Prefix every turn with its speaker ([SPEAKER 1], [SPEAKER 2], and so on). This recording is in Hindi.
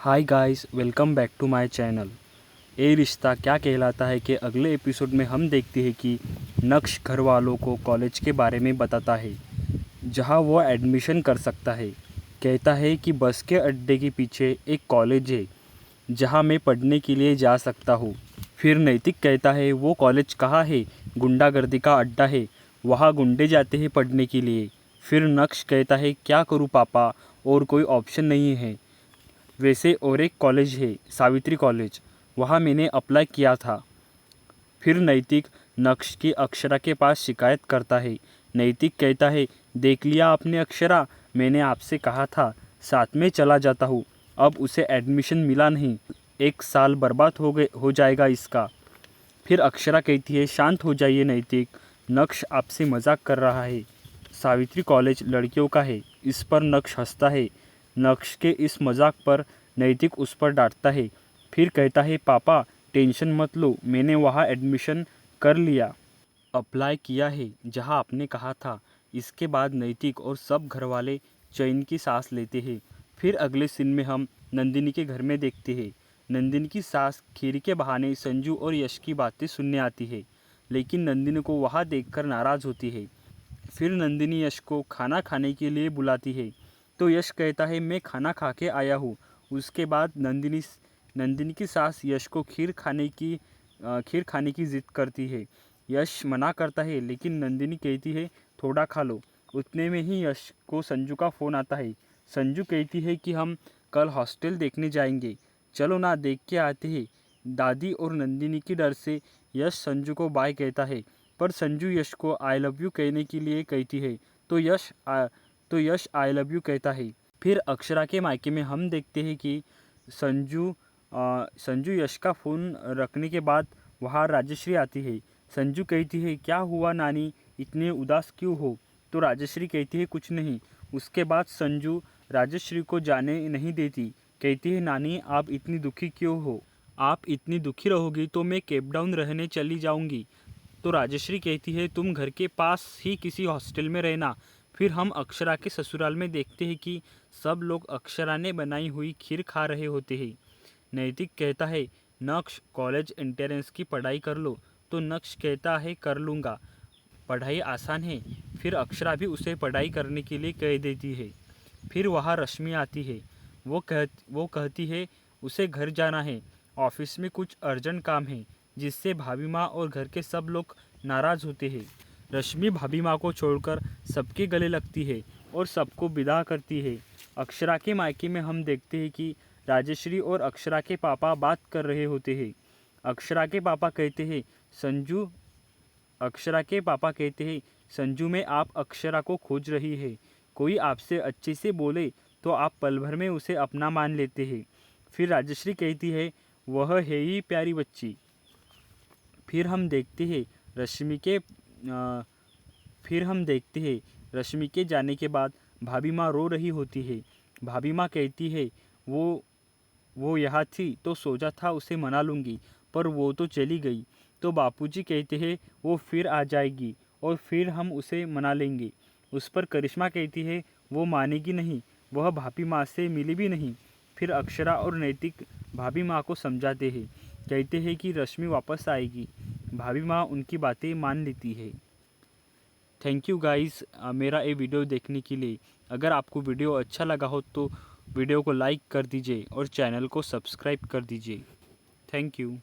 [SPEAKER 1] Hi guys, welcome back to my channel. ये रिश्ता क्या कहलाता है के अगले एपिसोड में हम देखते हैं कि नक्श घर वालों को कॉलेज के बारे में बताता है जहां वो एडमिशन कर सकता है। कहता है कि बस के अड्डे के पीछे एक कॉलेज है जहां मैं पढ़ने के लिए जा सकता हूँ। फिर नैतिक कहता है वो कॉलेज कहाँ है, गुंडागर्दी का अड्डा है, वहाँ गुंडे जाते हैं पढ़ने के लिए। फिर नक्श कहता है क्या करूँ पापा, और कोई ऑप्शन नहीं है। वैसे और एक कॉलेज है, सावित्री कॉलेज, वहाँ मैंने अप्लाई किया था। फिर नैतिक नक्श की अक्षरा के पास शिकायत करता है। नैतिक कहता है देख लिया आपने अक्षरा, मैंने आपसे कहा था साथ में चला जाता हूँ, अब उसे एडमिशन मिला नहीं, 1 साल बर्बाद हो जाएगा इसका। फिर अक्षरा कहती है शांत हो जाइए नैतिक, नक्श आपसे मजाक कर रहा है, सावित्री कॉलेज लड़कियों का है। इस पर नक्श हंसता है। नक्श के इस मजाक पर नैतिक उस पर डांटता है। फिर कहता है पापा टेंशन मत लो, मैंने वहाँ एडमिशन कर लिया, अप्लाई किया है जहाँ आपने कहा था। इसके बाद नैतिक और सब घर वाले चैन की सांस लेते हैं। फिर अगले सीन में हम नंदिनी के घर में देखते हैं। नंदिनी की सास खीर के बहाने संजू और यश की बातें सुनने आती है, लेकिन नंदिनी को वहाँ देखकर नाराज़ होती है। फिर नंदिनी यश को खाना खाने के लिए बुलाती है, तो यश कहता है मैं खाना खा के आया हूँ। उसके बाद नंदिनी की सास यश को खीर खाने की ज़िद करती है। यश मना करता है, लेकिन नंदिनी कहती है थोड़ा खा लो। उतने में ही यश को संजू का फ़ोन आता है। संजू कहती है कि हम कल हॉस्टल देखने जाएंगे, चलो ना देख के आते हैं। दादी और नंदिनी की डर से यश संजू को बाय कहता है, पर संजू यश को आई लव यू कहने के लिए कहती है, तो यश आई लव यू कहता है। फिर अक्षरा के मायके में हम देखते हैं कि संजू यश का फ़ोन रखने के बाद वहाँ राजश्री आती है। संजू कहती है क्या हुआ नानी, इतने उदास क्यों हो? तो राजश्री कहती है कुछ नहीं। उसके बाद संजू राजश्री को जाने नहीं देती, कहती है नानी आप इतनी दुखी क्यों हो, आप इतनी दुखी रहोगी तो मैं केप डाउन रहने चली जाऊंगी। तो राजश्री कहती है तुम घर के पास ही किसी हॉस्टल में रहना। फिर हम अक्षरा के ससुराल में देखते हैं कि सब लोग अक्षरा ने बनाई हुई खीर खा रहे होते हैं। नैतिक कहता है नक्श कॉलेज एंट्रेंस की पढ़ाई कर लो, तो नक्श कहता है कर लूँगा, पढ़ाई आसान है। फिर अक्षरा भी उसे पढ़ाई करने के लिए कह देती है। फिर वहाँ रश्मि आती है। वो कहती है उसे घर जाना है, ऑफिस में कुछ अर्जेंट काम है, जिससे भाभी माँ और घर के सब लोग नाराज़ होते हैं। रश्मि भाभी माँ को छोड़कर सबके गले लगती है और सबको विदा करती है। अक्षरा के मायके में हम देखते हैं कि राजश्री और अक्षरा के पापा बात कर रहे होते हैं। अक्षरा के पापा कहते हैं संजू अक्षरा के पापा कहते हैं संजू में आप अक्षरा को खोज रही है, कोई आपसे अच्छे से बोले तो आप पल भर में उसे अपना मान लेते हैं। फिर राजश्री कहती है वह है ही प्यारी बच्ची। फिर हम देखते हैं रश्मि के अ, फिर हम देखते हैं रश्मि के जाने के बाद भाभी माँ रो रही होती है। भाभी माँ कहती है वो यहाँ थी तो सोचा था उसे मना लूँगी, पर वो तो चली गई। तो बापूजी कहते हैं वो फिर आ जाएगी और फिर हम उसे मना लेंगे। उस पर करिश्मा कहती है वो मानेगी नहीं, वह भाभी माँ से मिली भी नहीं। फिर अक्षरा और नैतिक भाभी माँ को समझाते हैं, कहते हैं कि रश्मि वापस आएगी। भाभी माँ उनकी बातें मान लेती है। थैंक यू गाइस मेरा ये वीडियो देखने के लिए। अगर आपको वीडियो अच्छा लगा हो तो वीडियो को लाइक कर दीजिए और चैनल को सब्सक्राइब कर दीजिए। Thank you.